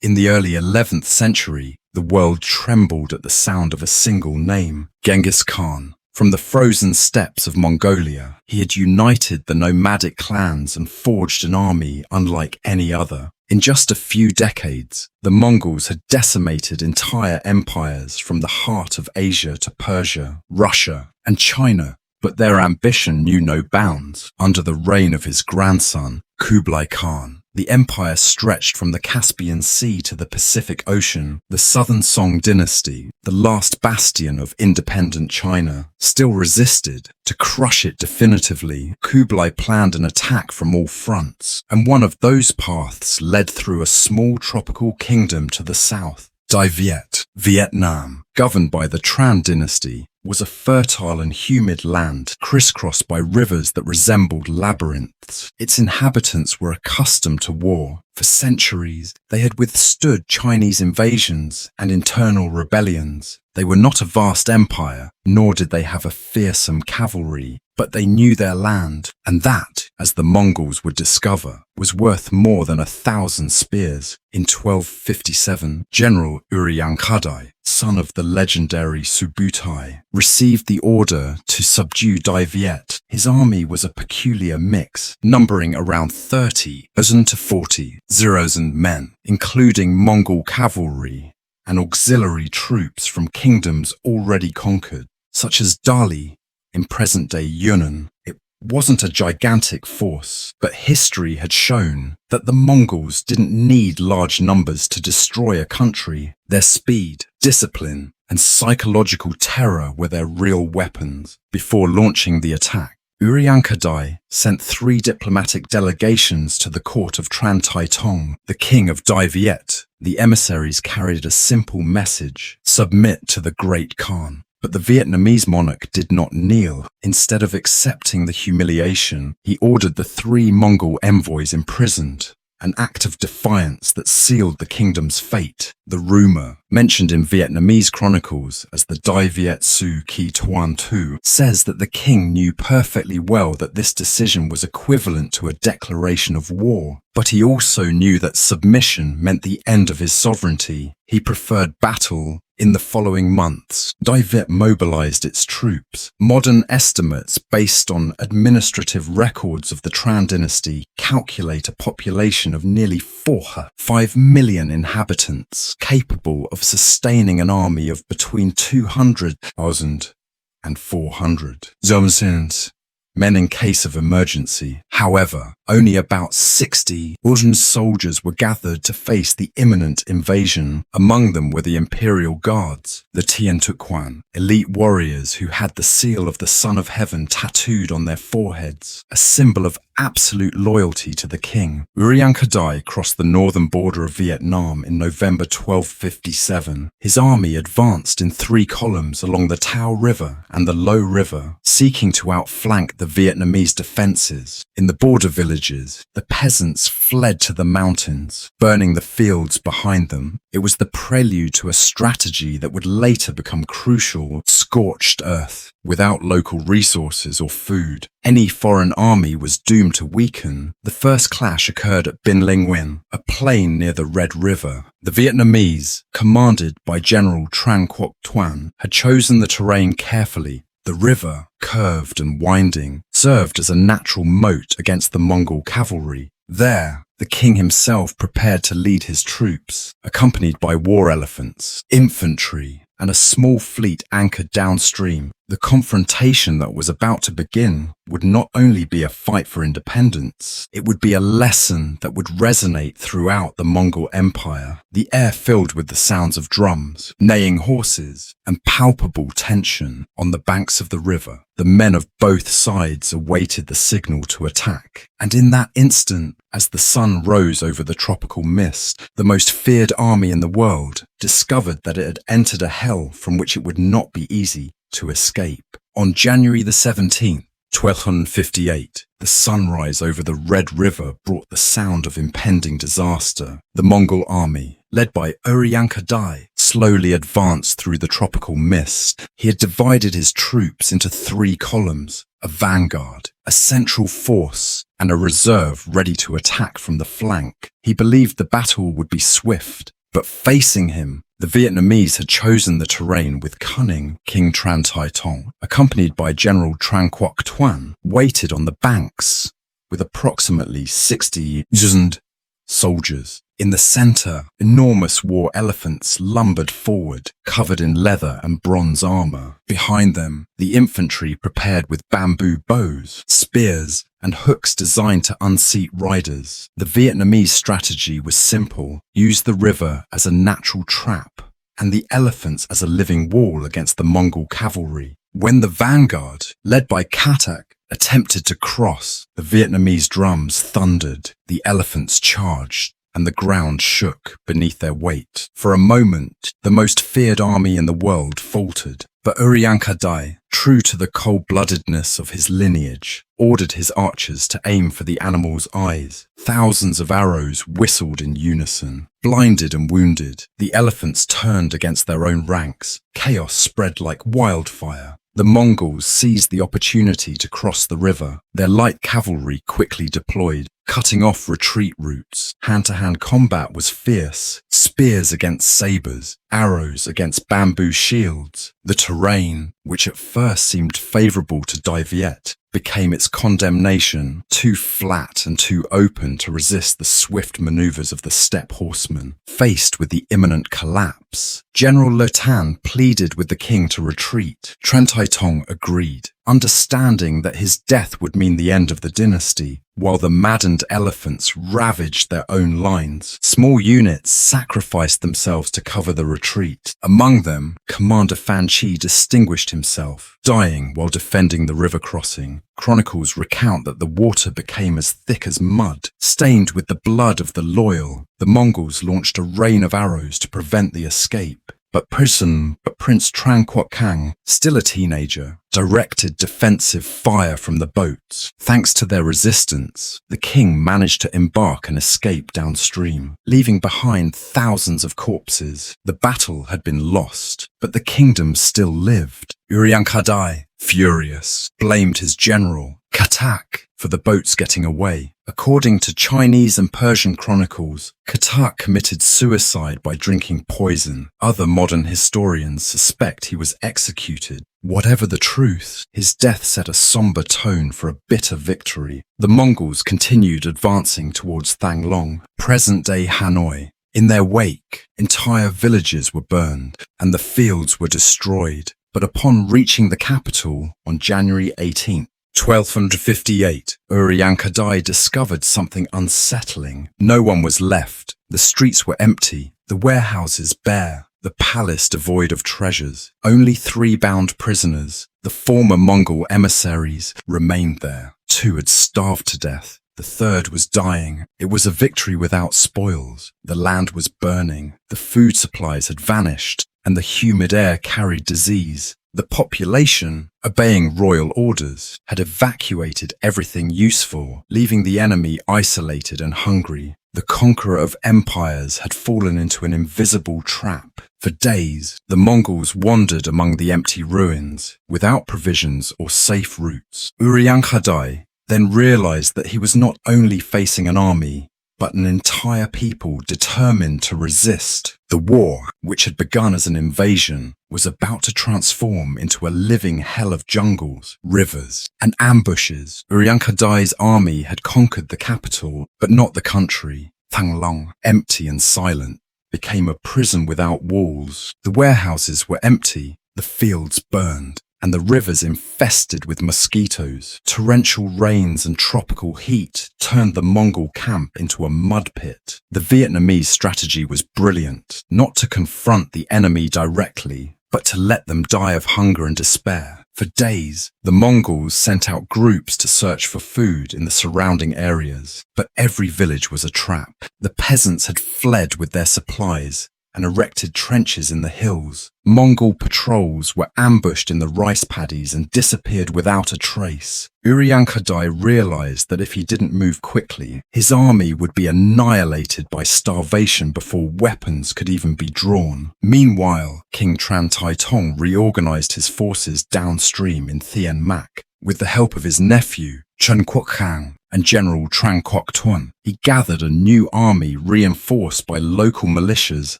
In the early 11th century, the world trembled at the sound of a single name, Genghis Khan. From the frozen steppes of Mongolia, he had united the nomadic clans and forged an army unlike any other. In just a few decades, the Mongols had decimated entire empires from the heart of Asia to Persia, Russia, and China. But their ambition knew no bounds. Under the reign of his grandson, Kublai Khan, the empire stretched from the Caspian Sea to the Pacific Ocean. The Southern Song dynasty, the last bastion of independent China, still resisted. To crush it definitively, Kublai planned an attack from all fronts, and one of those paths led through a small tropical kingdom to the south. Dai Viet, Vietnam, governed by the Tran dynasty, was a fertile and humid land crisscrossed by rivers that resembled labyrinths. Its inhabitants were accustomed to war. For centuries, they had withstood Chinese invasions and internal rebellions. They were not a vast empire, nor did they have a fearsome cavalry, but they knew their land, and that, as the Mongols would discover, was worth more than 1,000 spears. In 1257, General Uriankadai, son of the legendary Subutai, received the order to subdue Dai Viet. His army was a peculiar mix, numbering around 30,000 to 40,000 men, including Mongol cavalry and auxiliary troops from kingdoms already conquered, such as Dali in present-day Yunnan. It wasn't a gigantic force, but history had shown that the Mongols didn't need large numbers to destroy a country. Their speed, discipline, and psychological terror were their real weapons. Before launching the attack, Uriankadai sent 3 diplomatic delegations to the court of Tran Tong, the king of Dai Viet. The emissaries carried a simple message: submit to the great Khan. But the Vietnamese monarch did not kneel. Instead of accepting the humiliation, he ordered the 3 Mongol envoys imprisoned, an act of defiance that sealed the kingdom's fate. The rumor, mentioned in Vietnamese chronicles as the Dai Viet Su Ki Tuan Tu, says that the king knew perfectly well that this decision was equivalent to a declaration of war. But he also knew that submission meant the end of his sovereignty. He preferred battle. In the following months, Dai Viet mobilized its troops. Modern estimates based on administrative records of the Tran dynasty calculate a population of nearly 5 million inhabitants, capable of sustaining an army of between 200,000 and 400,000 men in case of emergency. However, only about 60,000 soldiers were gathered to face the imminent invasion. Among them were the Imperial Guards, the Tien Tuquan, elite warriors who had the seal of the Son of Heaven tattooed on their foreheads, a symbol of absolute loyalty to the king. Uriankadai crossed the northern border of Vietnam in November 1257. His army advanced in 3 columns along the Tao River and the Low River, seeking to outflank the Vietnamese defenses. In the border villages, the peasants fled to the mountains, burning the fields behind them. It was the prelude to a strategy that would later become crucial: scorched earth. Without local resources or food, any foreign army was doomed to weaken. The first clash occurred at Bin Linh Nguyen, a plain near the Red River. The Vietnamese, commanded by General Tran Quoc Tuan, had chosen the terrain carefully. The river, curved and winding, served as a natural moat against the Mongol cavalry. There, the king himself prepared to lead his troops, accompanied by war elephants, infantry, and a small fleet anchored downstream. The confrontation that was about to begin would not only be a fight for independence, it would be a lesson that would resonate throughout the Mongol Empire. The air filled with the sounds of drums, neighing horses, and palpable tension. On the banks of the river, the men of both sides awaited the signal to attack. And in that instant, as the sun rose over the tropical mist, the most feared army in the world discovered that it had entered a hell from which it would not be easy to escape. On January the 17th, 1258, the sunrise over the Red River brought the sound of impending disaster. The Mongol army, led by Uriankadai, slowly advanced through the tropical mist. He had divided his troops into 3 columns: a vanguard, a central force, and a reserve ready to attack from the flank. He believed the battle would be swift, but facing him, the Vietnamese had chosen the terrain with cunning. King Tran Tong, accompanied by General Tran Quoc Tuan, waited on the banks with approximately 60,000 soldiers. In the center, enormous war elephants lumbered forward, covered in leather and bronze armor. Behind them, the infantry prepared with bamboo bows, spears, and hooks designed to unseat riders. The Vietnamese strategy was simple: use the river as a natural trap, and the elephants as a living wall against the Mongol cavalry. When the vanguard, led by Katak, attempted to cross, the Vietnamese drums thundered, the elephants charged, and the ground shook beneath their weight. For a moment, the most feared army in the world faltered, but Urianka Dai, true to the cold-bloodedness of his lineage, ordered his archers to aim for the animal's eyes. Thousands of arrows whistled in unison. Blinded and wounded, the elephants turned against their own ranks. Chaos spread like wildfire. The Mongols seized the opportunity to cross the river. Their light cavalry quickly deployed, cutting off retreat routes. Hand-to-hand combat was fierce. Spears against sabers, arrows against bamboo shields. The terrain, which at first seemed favorable to Dai Viet, became its condemnation, too flat and too open to resist the swift maneuvers of the steppe horsemen. Faced with the imminent collapse, General Le Tan pleaded with the king to retreat. Tran Tong agreed, understanding that his death would mean the end of the dynasty. While the maddened elephants ravaged their own lines, small units sacrificed themselves to cover the retreat. Among them, Commander Fan Chi distinguished himself, dying while defending the river crossing. Chronicles recount that the water became as thick as mud, stained with the blood of the loyal. The Mongols launched a rain of arrows to prevent the escape. But Prince Tran Quoc Kang, still a teenager, directed defensive fire from the boats. Thanks to their resistance, the king managed to embark and escape downstream, leaving behind thousands of corpses. The battle had been lost, but the kingdom still lived. Urianka Dai, furious, blamed his general, Katak, for the boats getting away. According to Chinese and Persian chronicles, Katak committed suicide by drinking poison. Other modern historians suspect he was executed. Whatever the truth, his death set a somber tone for a bitter victory. The Mongols continued advancing towards Thang Long, present-day Hanoi. In their wake, entire villages were burned, and the fields were destroyed. But upon reaching the capital on January 18th, 1258, Urianka Dai discovered something unsettling. No one was left. The streets were empty, the warehouses bare, the palace devoid of treasures. Only 3 bound prisoners, the former Mongol emissaries, remained there. 2 had starved to death. The 3rd was dying. It was a victory without spoils. The land was burning. The food supplies had vanished, and the humid air carried disease. The population, obeying royal orders, had evacuated everything useful, leaving the enemy isolated and hungry. The conqueror of empires had fallen into an invisible trap. For days, the Mongols wandered among the empty ruins, without provisions or safe routes. Urianka Dai then realized that he was not only facing an army, but an entire people determined to resist. The war, which had begun as an invasion, was about to transform into a living hell of jungles, rivers, and ambushes. Urianka Dai's army had conquered the capital, but not the country. Thang Long, empty and silent, became a prison without walls. The warehouses were empty, the fields burned, and the rivers infested with mosquitoes. Torrential rains and tropical heat turned the Mongol camp into a mud pit. The Vietnamese strategy was brilliant, not to confront the enemy directly, but to let them die of hunger and despair. For days, the Mongols sent out groups to search for food in the surrounding areas, but every village was a trap. The peasants had fled with their supplies, and erected trenches in the hills. Mongol patrols were ambushed in the rice paddies and disappeared without a trace. Uriankadai realized that if he didn't move quickly, his army would be annihilated by starvation before weapons could even be drawn. Meanwhile, King Tran Tong reorganized his forces downstream in Thien Mac. With the help of his nephew, Chen Kuokang, and General Trang Quoc Tuan, he gathered a new army reinforced by local militias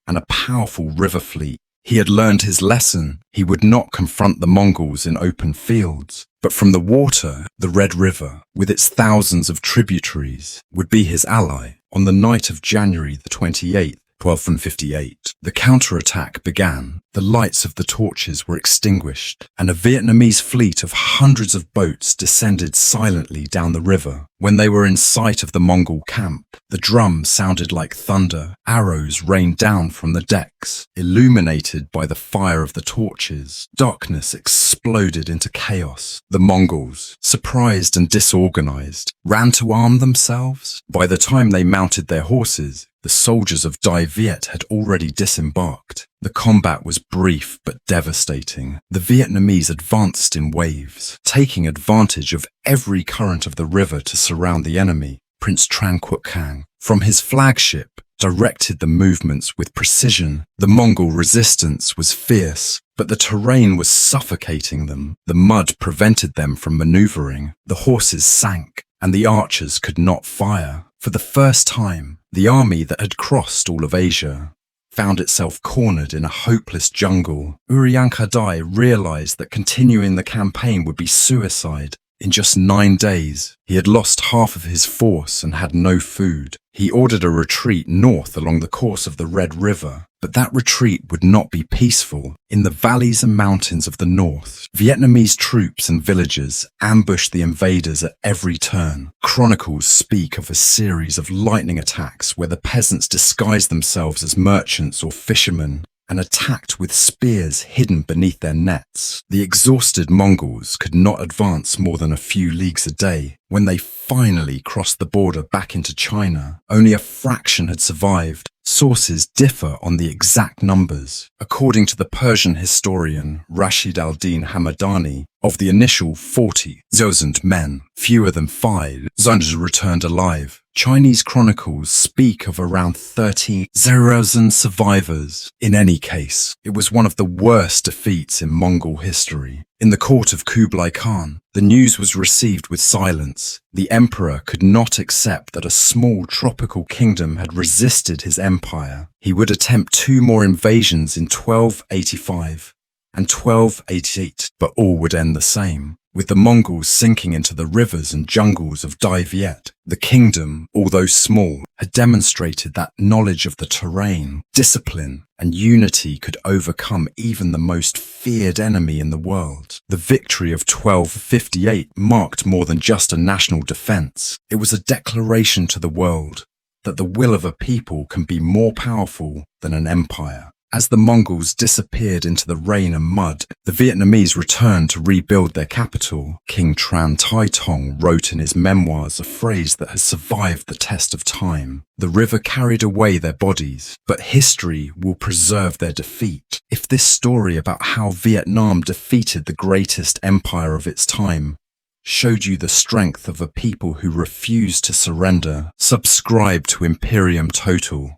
and a powerful river fleet. He had learned his lesson. He would not confront the Mongols in open fields, but from the water, the Red River, with its thousands of tributaries, would be his ally. On the night of January the 28th, 1258, the counterattack began. The lights of the torches were extinguished, and a Vietnamese fleet of hundreds of boats descended silently down the river. When they were in sight of the Mongol camp, the drum sounded like thunder. Arrows rained down from the decks, illuminated by the fire of the torches. Darkness exploded into chaos. The Mongols, surprised and disorganized, ran to arm themselves. By the time they mounted their horses, the soldiers of Dai Viet had already disembarked. The combat was brief but devastating. The Vietnamese advanced in waves, taking advantage of every current of the river to surround the enemy. Prince Tran Quoc Khang, from his flagship, directed the movements with precision. The Mongol resistance was fierce, but the terrain was suffocating them. The mud prevented them from maneuvering. The horses sank, and the archers could not fire. For the first time, the army that had crossed all of Asia found itself cornered in a hopeless jungle. Uriankadai realized that continuing the campaign would be suicide. In just 9 days, he had lost half of his force and had no food. He ordered a retreat north along the course of the Red River, but that retreat would not be peaceful. In the valleys and mountains of the north, Vietnamese troops and villagers ambushed the invaders at every turn. Chronicles speak of a series of lightning attacks where the peasants disguised themselves as merchants or fishermen and attacked with spears hidden beneath their nets. The exhausted Mongols could not advance more than a few leagues a day. When they finally crossed the border back into China, only a fraction had survived. Sources differ on the exact numbers. According to the Persian historian Rashid al-Din Hamadani, of the initial 40,000 men, fewer than 5,000 returned alive. Chinese chronicles speak of around 30,000 survivors. In any case, it was one of the worst defeats in Mongol history. In the court of Kublai Khan, the news was received with silence. The emperor could not accept that a small tropical kingdom had resisted his empire. He would attempt 2 more invasions in 1285 and 1288, but all would end the same, with the Mongols sinking into the rivers and jungles of Dai Viet. The kingdom, although small, had demonstrated that knowledge of the terrain, discipline, and unity could overcome even the most feared enemy in the world. The victory of 1258 marked more than just a national defense. It was a declaration to the world that the will of a people can be more powerful than an empire. As the Mongols disappeared into the rain and mud, the Vietnamese returned to rebuild their capital. King Tran Tong wrote in his memoirs a phrase that has survived the test of time. The river carried away their bodies, but history will preserve their defeat. If this story about how Vietnam defeated the greatest empire of its time showed you the strength of a people who refused to surrender, subscribe to Imperium Total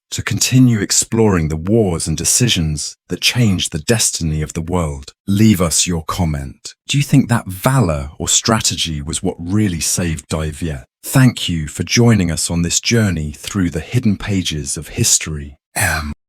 to continue exploring the wars and decisions that changed the destiny of the world. Leave us your comment. Do you think that valor or strategy was what really saved Dai Viet? Thank you for joining us on this journey through the hidden pages of history.